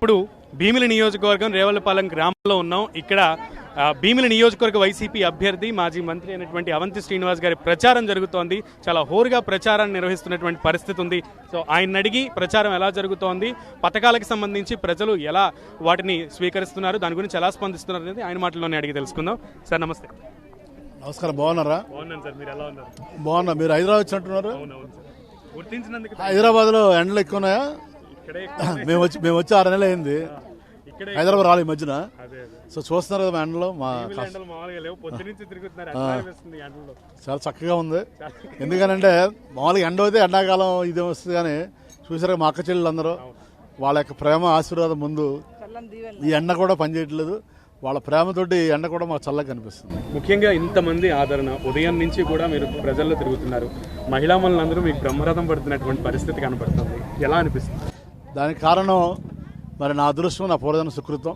ఇప్పుడు భీమిలి నియోజకవర్గం రేవలపాలెం గ్రామంలో ఉన్నాం. ఇక్కడ భీమిలి నియోజకవర్గ వైసీపీ అభ్యర్థి మాజీ మంత్రి అయినటువంటి అవంతి శ్రీనివాస్ గారి ప్రచారం జరుగుతోంది. చాలా హోరుగా ప్రచారాన్ని నిర్వహిస్తున్నటువంటి పరిస్థితి ఉంది. సో ఆయన అడిగి ప్రచారం ఎలా జరుగుతోంది, పథకాలకు సంబంధించి ప్రజలు ఎలా వాటిని స్వీకరిస్తున్నారు, దాని గురించి ఎలా స్పందిస్తున్నారు అనేది ఆయన మాటల్లోనే అడిగి తెలుసుకుందాం. సార్ నమస్తే. నమస్కారం, బాగున్నారా? బాగున్నాను సార్, మీరు ఎలా ఉన్నారు? బాగున్నా. మీరు హైదరాబాద్ వచ్చినట్టున్నారు. గుర్తించినందుకు హైదరాబాద్ లో ఎండలు ఎక్కువ ఉన్నాయా? మేము వచ్చి 6 నెలలు అయింది. హైదరాబాద్ రాలే ఈ మధ్యన. సో చూస్తున్నారు కదా ఎండలో. చాలా చక్కగా ఉంది. ఎందుకనంటే మామూలుగా ఎండ అయితే ఎండాకాలం ఇది వస్తుంది, కానీ చూసారా మా అక్క చెల్లెలు అందరూ వాళ్ళ యొక్క ప్రేమ ఆశీర్వాదం ముందు ఈ ఎండ కూడా పనిచేయట్లేదు. వాళ్ళ ప్రేమతోటి ఎండ కూడా మాకు చల్లగా కనిపిస్తుంది. ముఖ్యంగా ఇంతమంది ఆదరణ ఉదయం నుంచి కూడా మీరు ప్రజల్లో తిరుగుతున్నారు. మహిళా మనులందరూ మీకు బ్రహ్మరథం పడుతున్నటువంటి పరిస్థితి కనబడుతుంది. ఎలా అనిపిస్తుంది? దానికి కారణం మరి నా అదృష్టం, నా పూర్వజన్మ సుకృతం.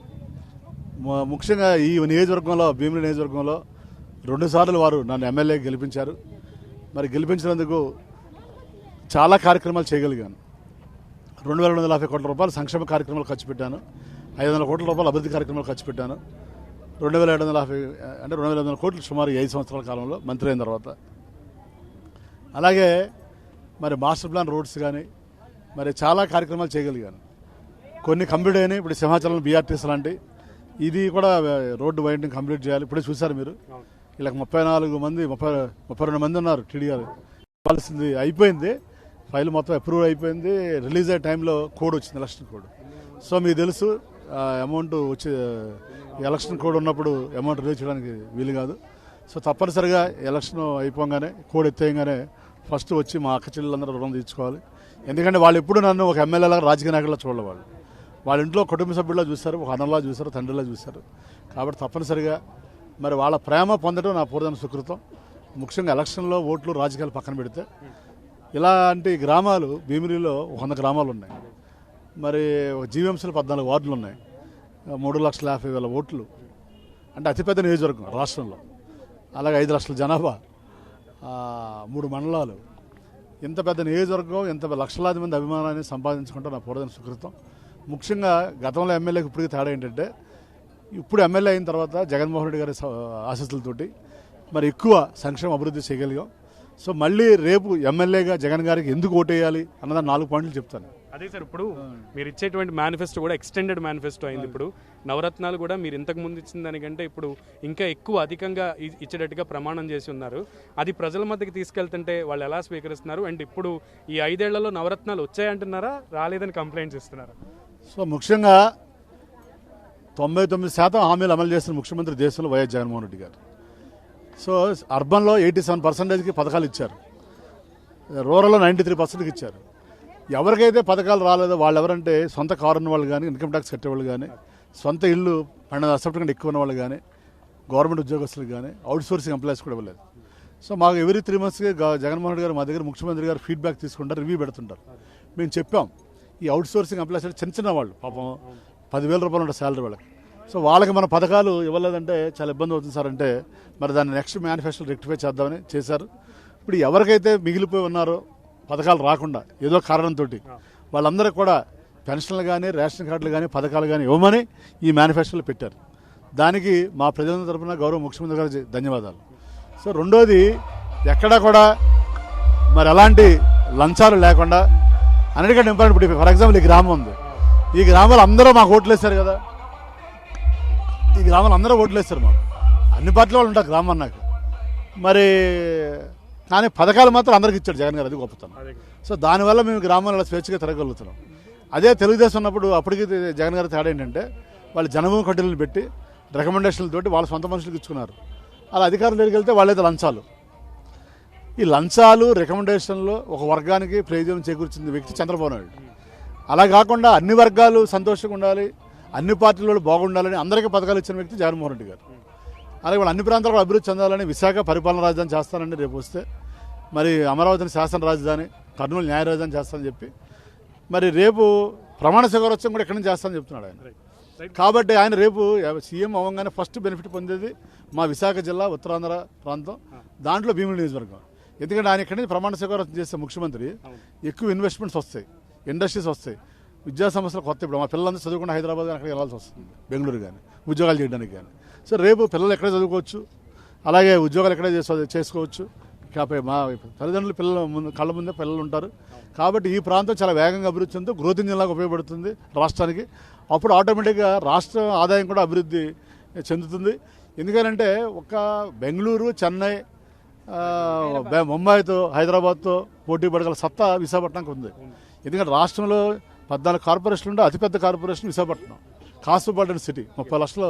ముఖ్యంగా ఈ నియోజకవర్గంలో, భీమిలి నియోజకవర్గంలో 2 సార్లు వారు నన్ను ఎమ్మెల్యే గెలిపించారు. మరి గెలిపించినందుకు చాలా కార్యక్రమాలు చేయగలిగాను. 2250 కోట్ల రూపాయలు సంక్షేమ కార్యక్రమాలు ఖర్చు పెట్టాను. 500 కోట్ల రూపాయలు అభివృద్ధి కార్యక్రమాలు ఖర్చు పెట్టాను. 2750 అంటే 2500 కోట్లు సుమారు 5 సంవత్సరాల కాలంలో మంత్రి అయిన తర్వాత. అలాగే మరి మాస్టర్ ప్లాన్ రోడ్స్ కానీ మరి చాలా కార్యక్రమాలు చేయగలిగాను. కొన్ని కంప్లీట్ అయినాయి. ఇప్పుడు సింహాచలం బీఆర్టీఎస్ లాంటి ఇది కూడా రోడ్డు వైండింగ్ కంప్లీట్ చేయాలి. ఇప్పుడే చూశారు మీరు. ఇలా 32 మంది ఉన్నారు టీడీఆర్. ఇవ్వాల్సింది అయిపోయింది. ఫైల్ మొత్తం అప్రూవ్ అయిపోయింది. రిలీజ్ అయ్యే టైంలో కోడ్ వచ్చింది, ఎలక్షన్ కోడ్. సో మీకు తెలుసు అమౌంట్ వచ్చే ఎలక్షన్ కోడ్ ఉన్నప్పుడు అమౌంట్ రిలీజ్ చేయడానికి వీలు కాదు. సో తప్పనిసరిగా ఎలక్షన్ అయిపోగానే కోడ్ ఎత్తేయగానే ఫస్ట్ వచ్చి మా అక్క చెల్లెలందరూ రుణం తీర్చుకోవాలి. ఎందుకంటే వాళ్ళు ఎప్పుడు నన్ను ఒక ఎమ్మెల్యేలా రాజకీయ నాయకులా చూడలేవాళ్ళు. వాళ్ళ ఇంట్లో కుటుంబ సభ్యుల్లో చూశారు, ఒక అన్నలా చూశారు, తండ్రిలా చూశారు. కాబట్టి తప్పనిసరిగా మరి వాళ్ళ ప్రేమ పొందడం నా పూర్వజన్మ సుకృతం. ముఖ్యంగా ఎలక్షన్లో ఓట్లు రాజకీయాలు పక్కన పెడితే ఇలాంటి గ్రామాలు భీమిలిలో 100 గ్రామాలు ఉన్నాయి. మరి జీవీఎంసీలో 14 వార్డులు ఉన్నాయి. 3,50,000 ఓట్లు అంటే అతిపెద్ద నియోజకవర్గం రాష్ట్రంలో. అలాగే 5 లక్షల జనాభా, 3 మండలాలు. ఇంత పెద్ద నియోజకవర్గం, ఇంత లక్షలాది మంది అభిమానాన్ని సంపాదించుకుంటే నా పూర్వజన్మ సుకృతం. ముఖ్యంగా గతంలో ఎమ్మెల్యేకి ఇప్పటికీ తేడా ఏంటంటే, ఇప్పుడు ఎమ్మెల్యే అయిన తర్వాత జగన్మోహన్ రెడ్డి గారి ఆశీస్సులతోటి మరి ఎక్కువ సంక్షేమ అభివృద్ధి చేయగలిగాం. సో మళ్ళీ రేపు ఎమ్మెల్యేగా జగన్ గారికి ఎందుకు ఓటేయాలి అన్నదాన్ని 4 పాయింట్లు చెప్తాను. అదే సార్, ఇప్పుడు మీరు ఇచ్చేటువంటి మేనిఫెస్టో కూడా ఎక్స్టెండెడ్ మేనిఫెస్టో అయింది. ఇప్పుడు నవరత్నాలు కూడా మీరు ఇంతకు ముందు ఇచ్చిన దానికంటే ఇప్పుడు ఇంకా ఎక్కువ అధికంగా ఇచ్చేటట్టుగా ప్రమాణం చేసి ఉన్నారు. అది ప్రజల మధ్యకి తీసుకెళ్తుంటే వాళ్ళు ఎలా స్వీకరిస్తున్నారు? అండ్ ఇప్పుడు ఈ 5 ఏళ్లలో నవరత్నాలు వచ్చాయంటున్నారా, రాలేదని కంప్లైంట్స్ ఇస్తున్నారా? సో ముఖ్యంగా 99% హామీలు అమలు చేసిన ముఖ్యమంత్రి దేశంలో వైఎస్ జగన్మోహన్ రెడ్డి గారు. సో అర్బన్లో 87%కి పథకాలు ఇచ్చారు. రూరల్లో 93%కి ఇచ్చారు. ఎవరికైతే పథకాలు రాలేదో వాళ్ళు ఎవరంటే సొంత కారు ఉన్న వాళ్ళు కానీ, ఇన్కమ్ ట్యాక్స్ కట్టేవాళ్ళు కానీ, సొంత ఇల్లు 12% కంటే ఎక్కువ ఉన్న వాళ్ళు కానీ, గవర్నమెంట్ ఉద్యోగస్తులు కానీ, అవుట్ సోర్సింగ్ ఎంప్లాయీస్ కూడా ఇవ్వలేదు. సో మాకు ఎవ్రీ 3 మంత్స్కి జగన్మోహన్ రెడ్డి గారు మా దగ్గర ముఖ్యమంత్రి గారు ఫీడ్బ్యాక్ తీసుకుంటారు, రివ్యూ పెడుతుంటారు. మేము చెప్పాం ఈ అవుట్ సోర్సింగ్ ఎంప్లాయీస్ అంటే చిన్న వాళ్ళు, పాపం 10,000 రూపాయలు ఉంటుంది శాలరీ వాళ్ళకి. సో వాళ్ళకి మన పథకాలు ఇవ్వలేదంటే చాలా ఇబ్బంది అవుతుంది సార్ అంటే, మరి దాన్ని నెక్స్ట్ మేనిఫెస్టో రెక్టిఫై చేద్దామని చేశారు. ఇప్పుడు ఎవరికైతే మిగిలిపోయి ఉన్నారో పథకాలు రాకుండా ఏదో కారణంతో, వాళ్ళందరికీ కూడా పెన్షన్లు కానీ, రేషన్ కార్డులు కానీ, పథకాలు కానీ ఇవ్వమని ఈ మేనిఫెస్టోలో పెట్టారు. దానికి మా ప్రజల తరఫున గౌరవ ముఖ్యమంత్రి గారు ధన్యవాదాలు. సో రెండోది, ఎక్కడా కూడా మరి ఎలాంటి లంచాలు లేకుండా అన్నిటికంటే ఇంపార్టెంట్. ఇప్పుడు ఫర్ ఎగ్జాంపుల్ ఈ గ్రామం ఉంది. ఈ గ్రామాలు అందరూ మాకు ఓట్లు వేస్తారు కదా. ఈ గ్రామాలు అందరూ ఓట్లు వేస్తారు మాకు. అన్ని పార్టీల వాళ్ళు ఉంటారు గ్రామం నాకు. మరి కానీ పథకాలు మాత్రం అందరికి ఇచ్చాడు జగన్ గారు, అది గొప్పతనం. సో దానివల్ల మేము గ్రామాలలో స్వేచ్ఛగా తిరగలుగుతున్నాం. అదే తెలుగుదేశం ఉన్నప్పుడు అప్పటికి జగన్ గారి తేడా ఏంటంటే, వాళ్ళు జనభూమి కడ్డీలను పెట్టి రికమెండేషన్లతోటి వాళ్ళ సొంత మనుషులకు ఇచ్చుకున్నారు. అలా అధికారుల దగ్గరికి వెళ్తే వాళ్ళైతే లంచాలు. ఈ లంచాలు, రికమెండేషన్లు ఒక వర్గానికి ప్రయోజనం చేకూర్చిన వ్యక్తి చంద్రబాబు నాయుడు. అలా కాకుండా అన్ని వర్గాలు సంతోషంగా ఉండాలి, అన్ని పార్టీలు బాగుండాలని అందరికీ పథకాలు ఇచ్చిన వ్యక్తి జగన్మోహన్ రెడ్డి గారు. అలాగే వాళ్ళు అన్ని ప్రాంతాల్లో అభివృద్ధి చెందాలని విశాఖ పరిపాలన రాజధాని చేస్తానండి రేపు వస్తే, మరి అమరావతిని శాసన రాజధాని, కర్నూలు న్యాయ రాజధాని చేస్తానని చెప్పి, మరి రేపు ప్రమాణ స్వీకారోత్సవం కూడా ఎక్కడి నుంచి చేస్తానని చెప్తున్నాడు ఆయన. కాబట్టి ఆయన రేపు సీఎం అవ్వగానే ఫస్ట్ బెనిఫిట్ పొందేది మా విశాఖ జిల్లా, ఉత్తరాంధ్ర ప్రాంతం, దాంట్లో భీమిలి నియోజకవర్గం. ఎందుకంటే ఆయన ఇక్కడి నుంచి ప్రమాణ స్వీకారం చేసే ముఖ్యమంత్రి, ఎక్కువ ఇన్వెస్ట్మెంట్స్ వస్తాయి, ఇండస్ట్రీస్ వస్తాయి, విద్యా సంస్థలు కొత్త ఇప్పుడు మా పిల్లలందరూ చదువుకుంటే హైదరాబాద్ కానీ అక్కడికి వెళ్ళాల్సి వస్తుంది, బెంగళూరు కానీ ఉద్యోగాలు చేయడానికి కానీ. సో రేపు పిల్లలు ఎక్కడే చదువుకోవచ్చు, అలాగే ఉద్యోగాలు ఎక్కడే చేసుకోవచ్చు. కాబట్టి మా తల్లిదండ్రులు పిల్లల ముందు కళ్ళ ముందే పిల్లలు ఉంటారు. కాబట్టి ఈ ప్రాంతం చాలా వేగంగా అభివృద్ధి చెందుతూ గ్రోత్ ఇంజిన్లాగా ఉపయోగపడుతుంది రాష్ట్రానికి. అప్పుడు ఆటోమేటిక్గా రాష్ట్ర ఆదాయం కూడా అభివృద్ధి చెందుతుంది. ఎందుకంటే ఒక బెంగళూరు, చెన్నై, ముంబైతో, హైదరాబాద్తో పోటీ పడగల సత్తా విశాఖపట్నంకి ఉంది. ఎందుకంటే రాష్ట్రంలో 14 కార్పొరేషన్లు ఉంటే అతిపెద్ద కార్పొరేషన్ విశాఖపట్నం, కాస్మోపాలిటన్ సిటీ, 30 లక్షల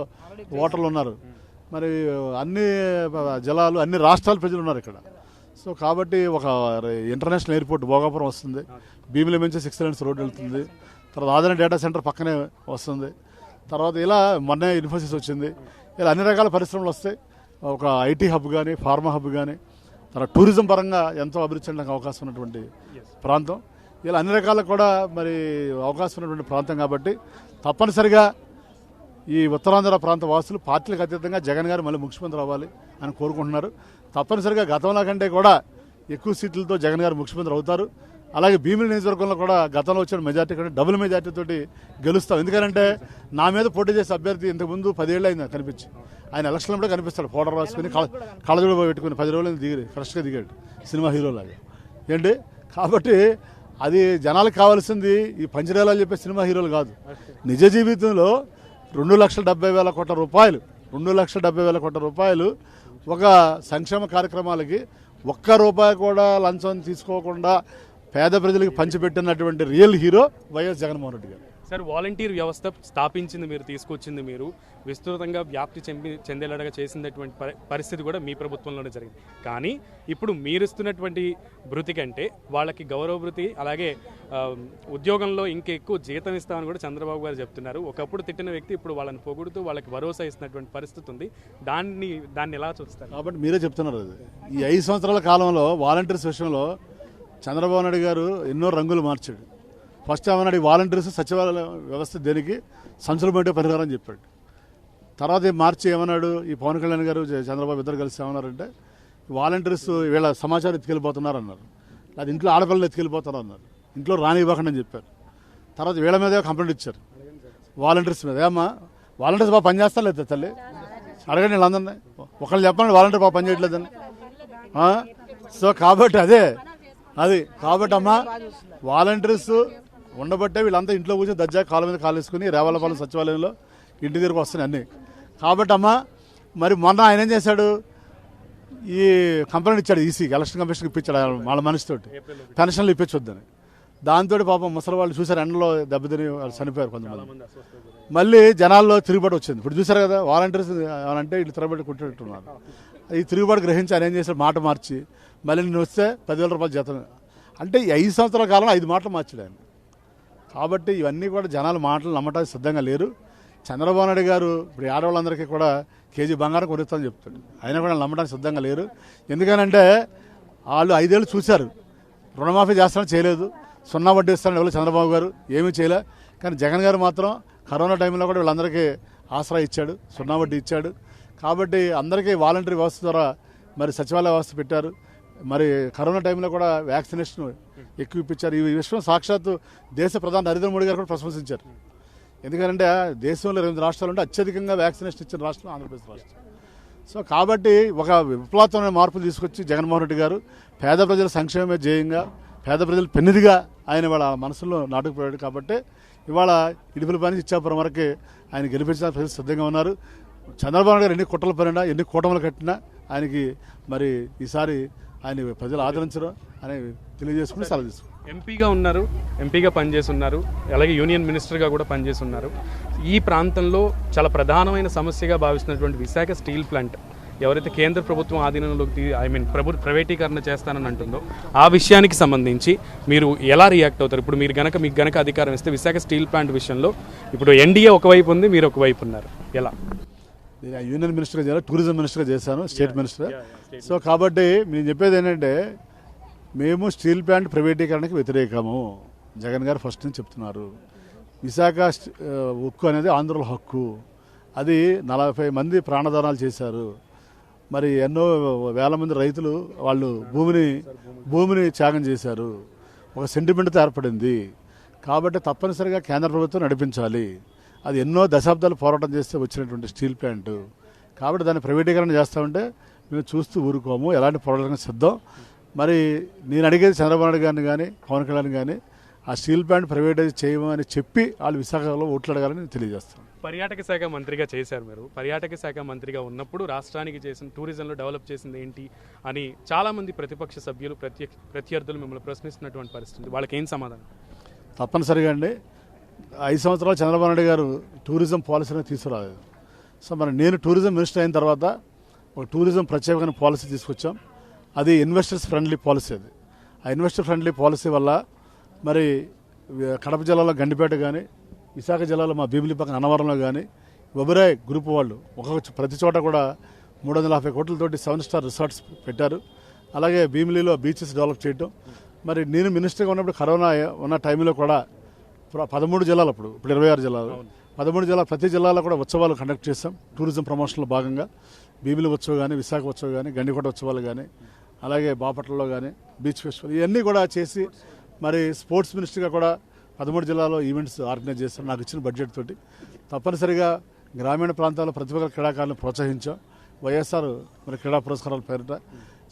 ఓటర్లు ఉన్నారు. మరి అన్ని జిల్లాలు, అన్ని రాష్ట్రాల ప్రజలు ఉన్నారు ఇక్కడ. సో కాబట్టి ఒక ఇంటర్నేషనల్ ఎయిర్పోర్ట్ భోగాపురం వస్తుంది, భీమిలి నుంచి 6 lanes రోడ్డు వెళ్తుంది, తర్వాత ఆదాని డేటా సెంటర్ పక్కనే వస్తుంది, తర్వాత ఇలా మొన్నే ఇన్ఫోసిస్ వచ్చింది. ఇలా అన్ని రకాల పరిశ్రమలు వస్తాయి. ఒక ఐటీ హబ్ కానీ, ఫార్మా హబ్ కానీ, తర్వాత టూరిజం పరంగా ఎంతో అభివృద్ధి చెందడానికి అవకాశం ఉన్నటువంటి ప్రాంతం. ఇలా అన్ని రకాలకు కూడా మరి అవకాశం ఉన్నటువంటి ప్రాంతం కాబట్టి తప్పనిసరిగా ఈ ఉత్తరాంధ్ర ప్రాంత వాసులు పార్టీలకు అతీతంగా జగన్ గారు మళ్ళీ ముఖ్యమంత్రి అవ్వాలి అని కోరుకుంటున్నారు. తప్పనిసరిగా గతంలో కంటే కూడా ఎక్కువ సీట్లతో జగన్ గారు ముఖ్యమంత్రి అవుతారు. అలాగే భీమిలి నియోజకవర్గంలో కూడా గతంలో వచ్చిన మెజార్టీ కంటే డబుల్ మెజార్టీ తోటి గెలుస్తాం. ఎందుకంటే నా మీద పోటీ చేసే అభ్యర్థి ఇంతకుముందు 10 ఏళ్ళు అయింది కనిపించి, ఆయన ఎలక్షన్లో కూడా కనిపిస్తాడు, పౌడర్ రాసుకుని కళ్ళజోడు పెట్టుకుని 10 రోజులు దిగి ఫ్రెష్గా దిగాడు సినిమా హీరోలాగా ఏంటి. కాబట్టి అది జనాలకు కావాల్సింది ఈ పంచరేలాలు చెప్పే సినిమా హీరోలు కాదు. నిజ జీవితంలో 2,70,000 కోట్ల రూపాయలు, 2,70,000 కోట్ల రూపాయలు ఒక సంక్షేమ కార్యక్రమాలకి ఒక్క రూపాయి కూడా లంచం తీసుకోకుండా పేద ప్రజలకు పంచిపెట్టినటువంటి రియల్ హీరో వైఎస్ జగన్మోహన్ రెడ్డి గారు. సార్, వాలంటీర్ వ్యవస్థ స్థాపించింది మీరు, తీసుకొచ్చింది మీరు, విస్తృతంగా వ్యాప్తి చెందేలాగా చేసినటువంటి పరిస్థితి కూడా మీ ప్రభుత్వంలోనే జరిగింది. కానీ ఇప్పుడు మీరు ఇస్తున్నటువంటి భృతి కంటే వాళ్ళకి గౌరవ భృతి, అలాగే ఉద్యోగంలో ఇంకా ఎక్కువ జీతం ఇస్తామని కూడా చంద్రబాబు గారు చెప్తున్నారు. ఒకప్పుడు తిట్టిన వ్యక్తి ఇప్పుడు వాళ్ళని పొగుడుతూ వాళ్ళకి భరోసా ఇస్తున్నటువంటి పరిస్థితి ఉంది. దాన్ని ఎలా చూస్తారు? కాబట్టి మీరే చెప్తున్నారు. అది ఈ 5 సంవత్సరాల కాలంలో వాలంటీర్స్ విషయంలో చంద్రబాబు నాయుడు గారు ఎన్నో రంగులు మార్చాడు. ఫస్ట్ ఏమన్నాడు, ఈ వాలంటీర్స్ సచివాలయ వ్యవస్థ దేనికి సంచులు బయట పరిహారం అని చెప్పాడు. తర్వాత మార్చి ఏమన్నాడు, ఈ పవన్ కళ్యాణ్ గారు చంద్రబాబు ఇద్దరు కలిసి ఏమన్నారంటే వాలంటీర్స్ వీళ్ళ సమాచారం ఎత్తుకెళ్ళిపోతున్నారు అన్నారు, అది ఇంట్లో ఆడపిల్లలు ఎత్తుకెళ్ళిపోతున్నారు అన్నారు, ఇంట్లో రానివ్వకండి అని చెప్పారు. తర్వాత వీళ్ళ మీద కంప్లైంట్ ఇచ్చారు, వాలంటీర్స్ మీద. ఏమ్మా వాలంటీర్స్ బాగా పనిచేస్తారు లేదా తల్లి అడగండి వీళ్ళందరినీ, ఒకళ్ళు చెప్పండి వాలంటీర్ బాగా పనిచేయట్లేదని. సో కాబట్టి అది కాబట్టి అమ్మా వాలంటీర్స్ ఉండబట్టే వీళ్ళంతా ఇంట్లో కూర్చొని దర్జా కాళ్ళ మీద కాలు వేసుకుని రేవలపాలెం సచివాలయంలో ఇంటి దగ్గరకు వస్తున్నాయి అన్నీ. కాబట్టి అమ్మా మరి మొన్న ఆయన ఏం చేశాడు, ఈ కంప్లైంట్ ఇచ్చాడు ఈసీకి, ఎలక్షన్ కమిషన్కి ఇప్పించాడు వాళ్ళ మనిషితోటి పెన్షన్లు ఇప్పించొద్దని. దాంతో పాపం ముసలి వాళ్ళు చూసారు, ఎండలో దెబ్బతిని వాళ్ళు చనిపోయారు కొంతమంది. మళ్ళీ జనాల్లో తిరుగుబాటు వచ్చింది. ఇప్పుడు చూసారు కదా వాలంటీర్స్ అంటే ఇట్లా తిరగబెట్టి కుట్టేట్టున్నారు. ఈ తిరుగుబాటు గ్రహించి ఆయన ఏం చేశాడు, మాట మార్చి మళ్ళీ నేను వస్తే 10,000 రూపాయలు జీతం. అంటే ఈ 5 సంవత్సరాల కాలంలో 5 మాటలు మార్చాడు ఆయన. కాబట్టి ఇవన్నీ కూడా జనాలు మాటలు నమ్మటానికి సిద్ధంగా లేరు. చంద్రబాబు నాయుడు గారు ఇప్పుడు ఆడవాళ్ళందరికీ కూడా కేజీ బంగారం కొనిస్తామని చెప్తాడు, అయినా కూడా నమ్మడానికి సిద్ధంగా లేరు. ఎందుకనంటే వాళ్ళు 5 ఏళ్ళు చూశారు, రుణమాఫీ చేస్తానని చేయలేదు, 0 వడ్డీ ఇస్తానని ఎవరు చంద్రబాబు గారు ఏమీ చేయలే. కానీ జగన్ గారు మాత్రం కరోనా టైంలో కూడా వీళ్ళందరికీ ఆసరా ఇచ్చాడు, 0 వడ్డీ ఇచ్చాడు. కాబట్టి అందరికీ వాలంటరీ వ్యవస్థ ద్వారా మరి సచివాలయ వ్యవస్థ పెట్టారు. మరి కరోనా టైంలో కూడా వ్యాక్సినేషన్ ఎక్కువ ఇప్పించారు. ఈ విషయం సాక్షాత్తు దేశ ప్రధాని నరేంద్ర మోడీ గారు కూడా ప్రశంసించారు. ఎందుకంటే దేశంలో 8 రాష్ట్రాలు ఉంటే అత్యధికంగా వ్యాక్సినేషన్ ఇచ్చిన రాష్ట్రం ఆంధ్రప్రదేశ్ రాష్ట్రం. సో కాబట్టి ఒక విప్లవాత్మకమైన మార్పులు తీసుకొచ్చి జగన్మోహన్ రెడ్డి గారు పేద ప్రజల సంక్షేమమే ధ్యేయంగా, పేద ప్రజల పెన్నిదిగా ఆయన వాళ్ళ మనసులో నాటుకుపోయాడు. కాబట్టి ఇవాళ ఇడుపులపై ఇచ్చాపురం వరకు ఆయన గెలిపించడానికి ప్రజలు సిద్ధంగా ఉన్నారు. చంద్రబాబు నాయుడు గారు ఎన్ని కుట్రలు పడినా, ఎన్ని కూటములు కట్టినా ఆయనకి మరి ఈసారి ఆయన ప్రజలు ఆదరించడం అని తెలియజేసుకుని సెలవు తీసుకున్నారు. ఎంపీగా ఉన్నారు, ఎంపీగా పనిచేస్తున్నారు, అలాగే యూనియన్ మినిస్టర్గా కూడా పనిచేస్తున్నారు. ఈ ప్రాంతంలో చాలా ప్రధానమైన సమస్యగా భావిస్తున్నటువంటి విశాఖ స్టీల్ ప్లాంట్ ఎవరైతే కేంద్ర ప్రభుత్వం ఆధీనంలోకి ప్రైవేటీకరణ చేస్తానని అంటుందో ఆ విషయానికి సంబంధించి మీరు ఎలా రియాక్ట్ అవుతారు? ఇప్పుడు మీకు గనక అధికారం ఇస్తే విశాఖ స్టీల్ ప్లాంట్ విషయంలో ఇప్పుడు ఎన్డీఏ ఒకవైపు ఉంది, మీరు ఒకవైపు ఉన్నారు, ఎలా? యూనియన్ మినిస్టర్గా చేయాలి, టూరిజం మినిస్టర్గా చేశాను, స్టేట్ మినిస్టర్. సో కాబట్టి నేను చెప్పేది ఏంటంటే మేము స్టీల్ ప్లాంట్ ప్రైవేటీకరణకి వ్యతిరేకము. జగన్ గారు ఫస్ట్ నుంచి చెప్తున్నారు. విశాఖ ఉక్కు అనేది ఆంధ్రుల హక్కు. అది 40 మంది ప్రాణదానాలు చేశారు. మరి ఎన్నో వేల మంది రైతులు వాళ్ళు భూమిని త్యాగం చేశారు. ఒక సెంటిమెంట్తో ఏర్పడింది. కాబట్టి తప్పనిసరిగా కేంద్ర ప్రభుత్వం నడిపించాలి. అది ఎన్నో దశాబ్దాలు పోరాటం చేస్తే వచ్చినటువంటి స్టీల్ ప్లాంట్. కాబట్టి దాన్ని ప్రైవేటీకరణ చేస్తామంటే మేము చూస్తూ ఊరుకోము, ఎలాంటి పోరాటం సిద్ధం. మరి నేను అడిగేది చంద్రబాబు నాయుడు గారిని కానీ పవన్ కళ్యాణ్ కానీ ఆ స్టీల్ ప్లాంట్ ప్రైవేటైజ్ చేయమని చెప్పి వాళ్ళు విశాఖలో ఓట్లు అడగాలని నేను తెలియజేస్తాను. పర్యాటక శాఖ మంత్రిగా చేశారు మీరు. పర్యాటక శాఖ మంత్రిగా ఉన్నప్పుడు రాష్ట్రానికి చేసిన టూరిజంలో డెవలప్ చేసింది ఏంటి అని చాలామంది ప్రతిపక్ష సభ్యులు ప్రత్యర్థులు మిమ్మల్ని ప్రశ్నిస్తున్నటువంటి పరిస్థితి, వాళ్ళకి ఏం సమాధానం? తప్పనిసరిగా అండి, 5 సంవత్సరాలు చంద్రబాబు నాయుడు గారు టూరిజం పాలసీని తీసుకురాలేదు. సో మరి నేను టూరిజం మినిస్టర్ అయిన తర్వాత ఒక టూరిజం ప్రత్యేకమైన పాలసీ తీసుకొచ్చాం. అది ఇన్వెస్టర్స్ ఫ్రెండ్లీ పాలసీ. అది ఆ ఇన్వెస్టర్ ఫ్రెండ్లీ పాలసీ వల్ల మరి కడప జిల్లాలో గండిపేట కానీ, విశాఖ జిల్లాలో మా భీమిలి పక్కన అన్నవరంలో కానీ ఒబెరాయ్ గ్రూప్ వాళ్ళు ప్రతి చోట కూడా 350 కోట్లతోటి 7 స్టార్ రిసార్ట్స్ పెట్టారు. అలాగే భీమిలిలో బీచెస్ డెవలప్ చేయటం. మరి నేను మినిస్టర్గా ఉన్నప్పుడు కరోనా ఉన్న టైంలో కూడా 13 జిల్లాలు, ఇప్పుడు 26 జిల్లాలు, 13 జిల్లాలు, ప్రతి జిల్లాలో కూడా ఉత్సవాలు కండక్ట్ చేస్తాం. టూరిజం ప్రమోషన్లో భాగంగా భీమిలి ఉత్సవం కానీ, విశాఖ ఉత్సవం కానీ, గండికోట ఉత్సవాలు కానీ, అలాగే బాపట్లలో కానీ బీచ్ ఫెస్టివల్ ఇవన్నీ కూడా చేసి మరి స్పోర్ట్స్ మినిస్టర్గా కూడా 13 జిల్లాలో ఈవెంట్స్ ఆర్గనైజ్ చేస్తాం నాకు ఇచ్చిన బడ్జెట్ తోటి. తప్పనిసరిగా గ్రామీణ ప్రాంతాల్లో ప్రతిభ క్రీడాకారులను ప్రోత్సహించాం వైఎస్ఆర్ మరి క్రీడా పురస్కారాల పేరిట.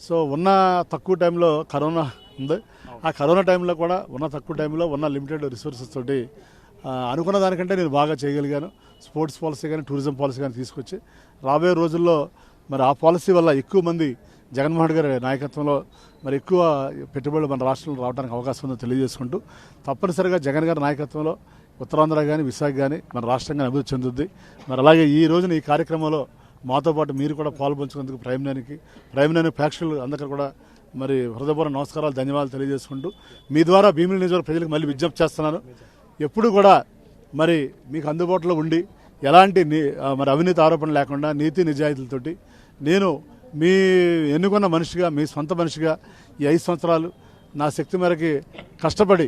సో ఉన్న తక్కువ టైంలో కరోనా ఉంది. ఆ కరోనా టైంలో కూడా ఉన్న తక్కువ టైంలో ఉన్న లిమిటెడ్ రిసోర్సెస్ తోటి అనుకున్న దానికంటే నేను బాగా చేయగలిగాను. స్పోర్ట్స్ పాలసీ కానీ టూరిజం పాలసీ కానీ తీసుకొచ్చి రాబోయే రోజుల్లో మరి ఆ పాలసీ వల్ల ఎక్కువ మంది జగన్మోహన్ గారి నాయకత్వంలో మరి ఎక్కువ పెట్టుబడులు మన రాష్ట్రంలో రావడానికి అవకాశం ఉందో తెలియజేసుకుంటూ, తప్పనిసరిగా జగన్ గారి నాయకత్వంలో ఉత్తరాంధ్ర కానీ విశాఖ కానీ మన రాష్ట్రంగా అభివృద్ధి చెందుద్ది. మరి అలాగే ఈ రోజున ఈ కార్యక్రమంలో మాతో పాటు మీరు కూడా పాల్పంచుకున్నందుకు ప్రైమ్ నైన్ ప్రేక్షకులు అందరికీ కూడా మరి హృదయపూర్వక నమస్కారాలు, ధన్యవాదాలు తెలియజేసుకుంటూ మీ ద్వారా భీమిలి నియోజకవర్గ ప్రజలకు మళ్ళీ విజ్ఞప్తి చేస్తున్నాను. ఎప్పుడు కూడా మరి మీకు అందుబాటులో ఉండి ఎలాంటి మరి అవినీతి ఆరోపణ లేకుండా నీతి నిజాయితీలతోటి నేను మీ ఎన్నుకున్న మనిషిగా, మీ సొంత మనిషిగా ఈ 5 సంవత్సరాలు నా శక్తి మేరకి కష్టపడి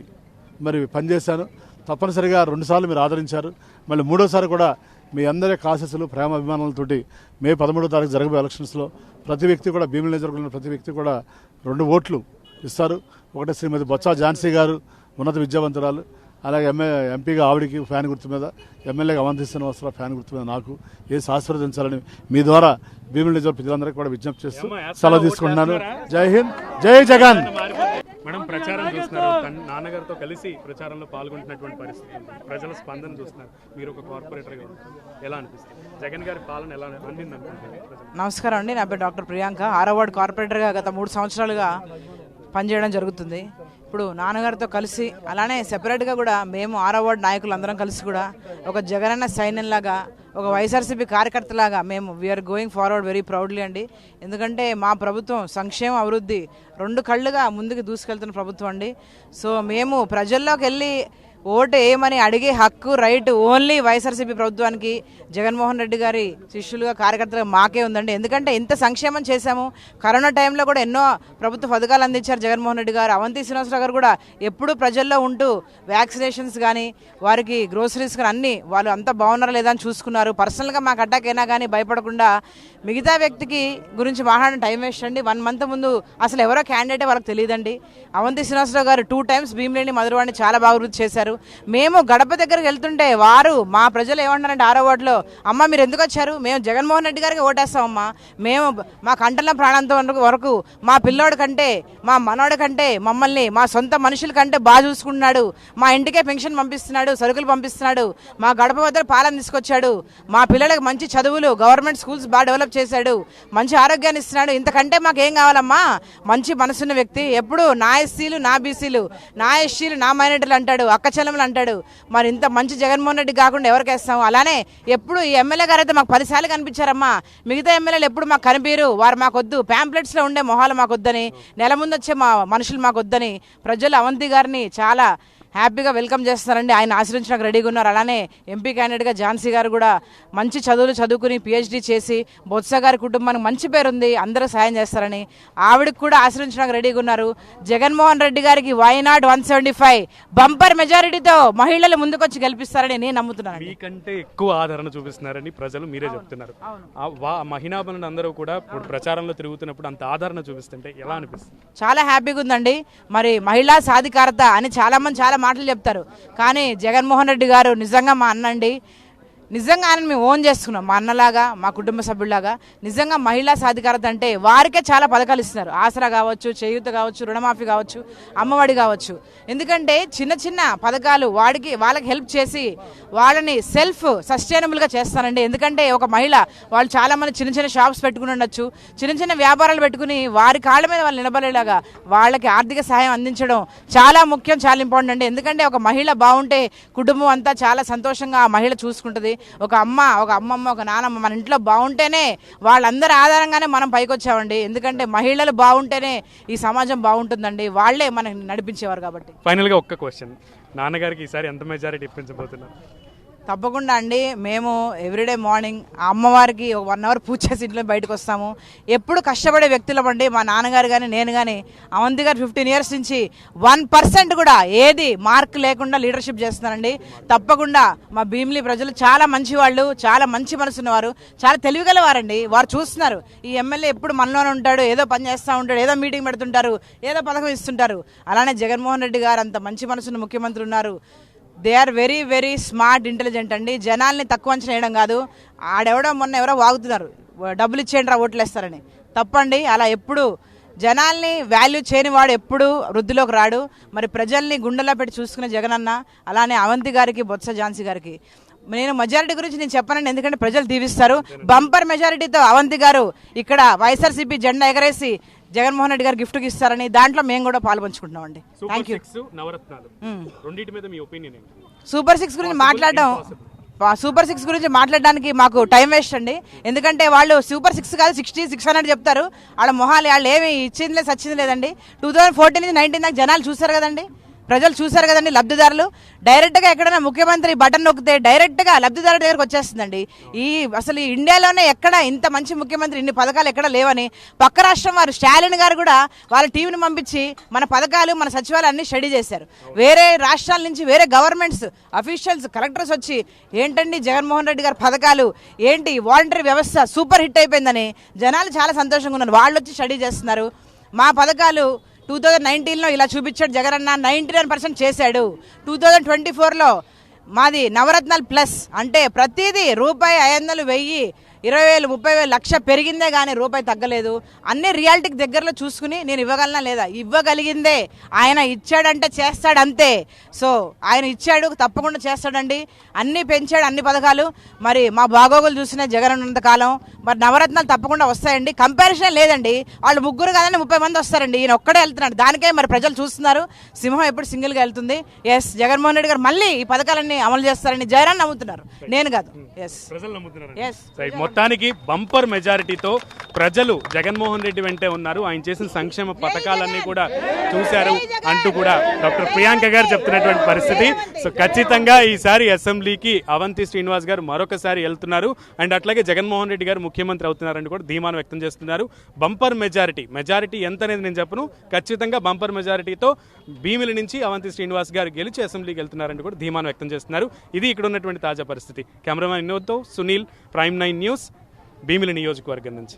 మరి పనిచేశాను. తప్పనిసరిగా 2 సార్లు మీరు ఆదరించారు. మళ్ళీ 3వసారి కూడా మీ అందరి ఆశీస్సులు, ప్రేమ అభిమానాలతోటి మే 13వ తారీఖు జరగబోయే ఎలక్షన్స్లో ప్రతి వ్యక్తి కూడా భీమిలి నియోజకవర్గంలో ప్రతి వ్యక్తి కూడా 2 ఓట్లు ఇస్తారు. ఒకటి శ్రీమతి బొత్స ఝాన్సీ గారు, ఉన్నత విద్యావంతురాలు. అలాగే ఎంపీగా ఆవిడికి ఫ్యాన్ గుర్తు మీద, ఎమ్మెల్యేగా అవంతి శ్రీనివాసరావు ఫ్యాన్ గుర్తు మీద నాకు ఏసి ఆశీర్వదించాలని మీ ద్వారా భీమిలి నియోజకవర్గ ప్రజలందరికీ కూడా విజ్ఞప్తి చేస్తూ సెలవు తీసుకుంటున్నాను. జై హింద్, జై జగన్. మేడం, ప్రచారం చూస్తున్నారు, నాన్నగారితో కలిసి ప్రచారంలో పాల్గొంటున్నటువంటి పరిస్థితి, ప్రజల స్పందన చూస్తున్నారు. మీరు ఒక కార్పొరేటర్గా ఎలా అనిపిస్తుంది? జగన్ గారి పాలన ఎలా అందింది అనుకుంటున్నారు? నమస్కారం అండి, నా పేరు డాక్టర్ ప్రియాంక. 6వ వార్డు కార్పొరేటర్గా గత 3 సంవత్సరాలుగా పనిచేయడం జరుగుతుంది. ఇప్పుడు నాన్నగారితో కలిసి అలానే సెపరేట్గా కూడా మేము 6వ వార్డు నాయకులు అందరం కలిసి కూడా ఒక జగనన్న సైన్యంలాగా, ఒక వైఎస్ఆర్సీపీ కార్యకర్తలాగా మేము we are going forward very proudly అండి. ఎందుకంటే మా ప్రభుత్వం సంక్షేమ అభివృద్ధి 2 కళ్ళుగా ముందుకు దూసుకెళ్తున్న ప్రభుత్వం అండి. సో మేము ప్రజల్లోకి వెళ్ళి ఓటు వేయమని అడిగే హక్కు, రైట్ ఓన్లీ వైఎస్ఆర్సీపీ ప్రభుత్వానికి, జగన్మోహన్ రెడ్డి గారి శిష్యులుగా కార్యకర్తలుగా మాకే ఉందండి. ఎందుకంటే ఇంత సంక్షేమం చేశాము. కరోనా టైంలో కూడా ఎన్నో ప్రభుత్వ పథకాలు అందించారు జగన్మోహన్ రెడ్డి గారు. అవంతి శ్రీనివాసరావు గారు కూడా ఎప్పుడూ ప్రజల్లో ఉంటూ వ్యాక్సినేషన్స్ కానీ, వారికి గ్రోసరీస్ కానీ అన్నీ వాళ్ళు అంతా బాగున్నారా లేదా అని చూసుకున్నారు. పర్సనల్గా మాకు అటాక్ అయినా కానీ భయపడకుండా మిగతా వ్యక్తికి గురించి మాట్లాడిన టైం వేస్ట్ అండి. 1 మంత్ ముందు అసలు ఎవరో క్యాండిడేటే వాళ్ళకి తెలియదండి. అవంతి శ్రీనివాసరావు గారు 2 టైమ్స్ భీమిలిని, మధురవాడిని చాలా బాగా అభివృద్ధి చేశారు. మేము గడప దగ్గరికి వెళ్తుంటే వారు, మా ప్రజలు ఏమంటారంటే 6వ వార్డులో, అమ్మ మీరు ఎందుకు వచ్చారు? మేము జగన్మోహన్ రెడ్డి గారికి ఓటేస్తామమ్మా, మేము మా కంటల ప్రాణంతో వరకు మా పిల్లోడి కంటే, మా మనోడి కంటే, మమ్మల్ని మా సొంత మనుషుల కంటే బాగా చూసుకుంటున్నాడు, మా ఇంటికే పెన్షన్ పంపిస్తున్నాడు, సరుకులు పంపిస్తున్నాడు, మా గడప వద్ద పాలన తీసుకొచ్చాడు, మా పిల్లలకు మంచి చదువులు, గవర్నమెంట్ స్కూల్స్ బాగా డెవలప్ చేశాడు, మంచి ఆరోగ్యాన్ని ఇస్తున్నాడు, ఇంతకంటే మాకేం కావాలమ్మా? మంచి మనసున్న వ్యక్తి. ఎప్పుడు నా ఎస్సీలు, నా బీసీలు, నా ఎస్సీలు, నా మైనారిటీలు అంటాడు, అక్క చెల్లెములు అంటాడు. మరి ఇంత మంచి జగన్మోహన్ రెడ్డి కాకుండా ఎవరికి వేస్తాం? అలానే ఎప్పుడు ఈ ఎమ్మెల్యే గారు అయితే మాకు 10 సార్లు కనిపించారమ్మా. మిగతా ఎమ్మెల్యేలు ఎప్పుడు మాకు కనిపించరు. వారు మాకొద్దు, ప్యాంప్లెట్స్లో ఉండే మొహాలు మాకొద్దని, నెల ముందు వచ్చే మా మనుషులు మాకొద్దని ప్రజలు అవంతి గారిని చాలా హ్యాపీగా వెల్కమ్ చేస్తారండి. ఆయన ఆశ్రయించడానికి రెడీగా ఉన్నారు. అలానే ఎంపీ క్యాండిడేట్గా ఝాన్సీ గారు కూడా మంచి చదువులు చదువుకుని PhD చేసి బొత్స గారి కుటుంబానికి మంచి పేరుంది, అందరూ సాయం చేస్తారని ఆవిడకి కూడా ఆశ్రయించడానికి రెడీగా ఉన్నారు. జగన్మోహన్ రెడ్డి గారికి వైనాట్ 175 బంపర్ మెజారిటీతో మహిళలు ముందుకొచ్చి గెలిపిస్తారని నేను నమ్ముతున్నాను. మీకంటే ఎక్కువ ఆదరణ చూపిస్తున్నారని ప్రజలు మీరే చెప్తున్నారు. మహిళాబలను అందరూ కూడా ఇప్పుడు ప్రచారంలో తిరుగుతున్నప్పుడు అంత ఆదరణ చూపిస్తుంటే ఎలా అనిపిస్తుంది? చాలా హ్యాపీగా ఉందండి. మరి మహిళా సాధికారత అని చాలా మాటలు చెప్తారు. కానీ జగన్మోహన్ రెడ్డి గారు నిజంగా మా అన్నండి. నిజంగా ఆయన మేము ఓన్ చేసుకున్నాం, మా అన్నలాగా, మా కుటుంబ సభ్యులాగా. నిజంగా మహిళా సాధికారత అంటే వారికే చాలా పథకాలు ఇస్తున్నారు. ఆసరా కావచ్చు, చేయూత కావచ్చు, రుణమాఫీ కావచ్చు, అమ్మఒడి కావచ్చు. ఎందుకంటే చిన్న చిన్న పథకాలు వాళ్ళకి హెల్ప్ చేసి వాళ్ళని సెల్ఫ్ సస్టైనబుల్గా చేస్తానండి. ఎందుకంటే ఒక మహిళ వాళ్ళు చాలామంది చిన్న చిన్న షాప్స్ పెట్టుకుని ఉండొచ్చు, చిన్న చిన్న వ్యాపారాలు పెట్టుకుని వారి కాళ్ళ మీద వాళ్ళు నిలబడేలాగా వాళ్ళకి ఆర్థిక సహాయం అందించడం చాలా ముఖ్యం, చాలా ఇంపార్టెంట్ అండి. ఎందుకంటే ఒక మహిళ బాగుంటే కుటుంబం అంతా చాలా సంతోషంగా ఆ మహిళ చూసుకుంటుంది. ఒక అమ్మమ్మ, ఒక నానమ్మ మన ఇంట్లో బాగుంటేనే వాళ్ళందరి ఆధారంగానే మనం పైకి వచ్చామండి. ఎందుకంటే మహిళలు బాగుంటేనే ఈ సమాజం బాగుంటుందండి. వాళ్లే మనకి నడిపించేవారు కాబట్టి. ఫైనల్ గా ఒక్క క్వశ్చన్, నాన్నగారికి ఈసారి ఎంత మెజారిటీ ఇప్పించబోతున్నారు? తప్పకుండా అండి. మేము ఎవ్రీడే మార్నింగ్ ఆ అమ్మవారికి ఒక 1 అవర్ పూజ చేసి ఇంట్లో బయటకు వస్తాము. ఎప్పుడు కష్టపడే వ్యక్తులం అండి. మా నాన్నగారు కానీ నేను కానీ అవంతి గారు 15 years నుంచి 1% కూడా ఏది మార్క్ లేకుండా లీడర్షిప్ చేస్తున్నారండి. తప్పకుండా మా భీమిలి ప్రజలు చాలా మంచి వాళ్ళు, చాలా మంచి మనసున్నవారు, చాలా తెలివిగలవారండి. వారు చూస్తున్నారు ఈ ఎమ్మెల్యే ఎప్పుడు మనలోనే ఉంటాడు, ఏదో పని చేస్తూ ఉంటాడు, ఏదో మీటింగ్ పెడుతుంటారు, ఏదో పథకం ఇస్తుంటారు. అలానే జగన్మోహన్ రెడ్డి గారు అంత మంచి మనసున్న ముఖ్యమంత్రి ఉన్నారు. They are very very smart, intelligent అండి. జనాల్ని తక్కువ అంచనా వేయడం కాదు. మొన్న ఎవరో వాగుతున్నారు, డబ్బులు ఇచ్చేయండి రా ఓట్లు వేస్తారని. తప్పండి. అలా ఎప్పుడు జనాల్ని వాల్యూ చేయని వాడు ఎప్పుడు వృద్ధిలోకి రాడు. మరి ప్రజల్ని గుండెల్లో పెట్టి చూసుకునే జగనన్న, అలానే అవంతి గారికి, బొత్స ఝాన్సీ గారికి నేను మెజారిటీ గురించి నేను చెప్పనండి, ఎందుకంటే ప్రజలు దీవిస్తారు. బంపర్ మెజారిటీతో అవంతి గారు ఇక్కడ వైఎస్ఆర్సీపీ జెండా ఎగరేసి జగన్మోహన్ రెడ్డి గారు గిఫ్ట్కి ఇస్తారని దాంట్లో మేము కూడా పాల్పంచుకుంటున్నాం అండి. Thank you. సూపర్ 6 గురించి మాట్లాడడానికి మాకు టైం వేస్ట్ అండి. ఎందుకంటే వాళ్ళు సూపర్ 6 కాదు 60, 600 చెప్తారు. వాళ్ళ మొహాలు వాళ్ళు ఏమి ఇచ్చింది సచ్చింది లేదండి. 2014 నుంచి 19 దాకా జనాలు చూశారు కదండి, ప్రజలు చూశారు కదండి. లబ్ధిదారులు డైరెక్ట్గా ఎక్కడైనా ముఖ్యమంత్రి బటన్ నొక్కితే డైరెక్ట్గా లబ్ధిదారు దగ్గరకు వచ్చేస్తుందండి. అసలు ఈ ఇండియాలోనే ఎక్కడ ఇంత మంచి ముఖ్యమంత్రి, ఇన్ని పథకాలు ఎక్కడ లేవని పక్క రాష్ట్రం వారు స్టాలిన్ గారు కూడా వాళ్ళ టీంని పంపించి మన పథకాలు, మన సచివాలయాలు అన్ని స్టడీ చేశారు. వేరే రాష్ట్రాల నుంచి వేరే గవర్నమెంట్స్ అఫీషియల్స్, కలెక్టర్స్ వచ్చి ఏంటండి జగన్మోహన్ రెడ్డి గారి పథకాలు ఏంటి, వాలంటరీ వ్యవస్థ సూపర్ హిట్ అయిపోయిందని జనాలు చాలా సంతోషంగా ఉన్నారు. వాళ్ళు వచ్చి స్టడీ చేస్తున్నారు. మా పథకాలు 2019లో ఇలా చూపించాడు జగనన్న, 99% చేశాడు. 2024లో మాది నవరత్నాలు ప్లస్ అంటే ప్రతిదీ రూపాయి, 500, 1000, 20,000, 30,000, లక్ష పెరిగిందే కానీ రూపాయి తగ్గలేదు. అన్ని రియాలిటీకి దగ్గరలో చూసుకుని నేను ఇవ్వగలనా లేదా, ఇవ్వగలిగిందే. ఆయన ఇచ్చాడంటే చేస్తాడు అంతే. సో ఆయన ఇచ్చాడు, తప్పకుండా చేస్తాడండి. అన్నీ పెంచాడు, అన్ని పథకాలు. మరి మా బాగోగులు చూసిన జగన్ ఉన్నంత కాలం మరి నవరత్నాలు తప్పకుండా వస్తాయండి. కంపారిజన్ లేదండి. వాళ్ళు ముగ్గురు కాదని 30 మంది వస్తారండి, ఈయన ఒక్కడే వెళ్తున్నాడు. దానికే మరి ప్రజలు చూస్తున్నారు. సింహం ఎప్పుడు సింగిల్గా వెళ్తుంది. ఎస్, జగన్మోహన్ రెడ్డి గారు మళ్ళీ ఈ పథకాలన్నీ అమలు చేస్తారని జగన్ నమ్ముతున్నారు, నేను కాదు. మొత్తానికి బంపర్ మెజారిటీతో ప్రజలు జగన్మోహన్ రెడ్డి వెంటే ఉన్నారు. ఆయన చేసిన సంక్షేమ పథకాలన్నీ కూడా చూశారు అంటూ కూడా డాక్టర్ ప్రియాంక గారు చెప్తున్నటువంటి పరిస్థితి. సో ఖచ్చితంగా ఈసారి అసెంబ్లీకి అవంతి శ్రీనివాస్ గారు మరొకసారి వెళ్తున్నారు. అండ్ అట్లాగే జగన్మోహన్ రెడ్డి గారు ముఖ్యమంత్రి అవుతున్నారని కూడా ధీమాను వ్యక్తం చేస్తున్నారు. బంపర్ మెజారిటీ ఎంత అనేది నేను చెప్పను, ఖచ్చితంగా బంపర్ మెజారిటీతో భీమిలి నుంచి అవంతి శ్రీనివాస్ గారు గెలిచి అసెంబ్లీకి వెళ్తున్నారని కూడా ధీమాను వ్యక్తం చేస్తున్నారు. ఇది ఇక్కడ ఉన్నటువంటి తాజా పరిస్థితి. కెమెరామెన్ వినోద్తో సునీల్, Prime 9 న్యూస్, భీమిలి నియోజకవర్గం నుంచి.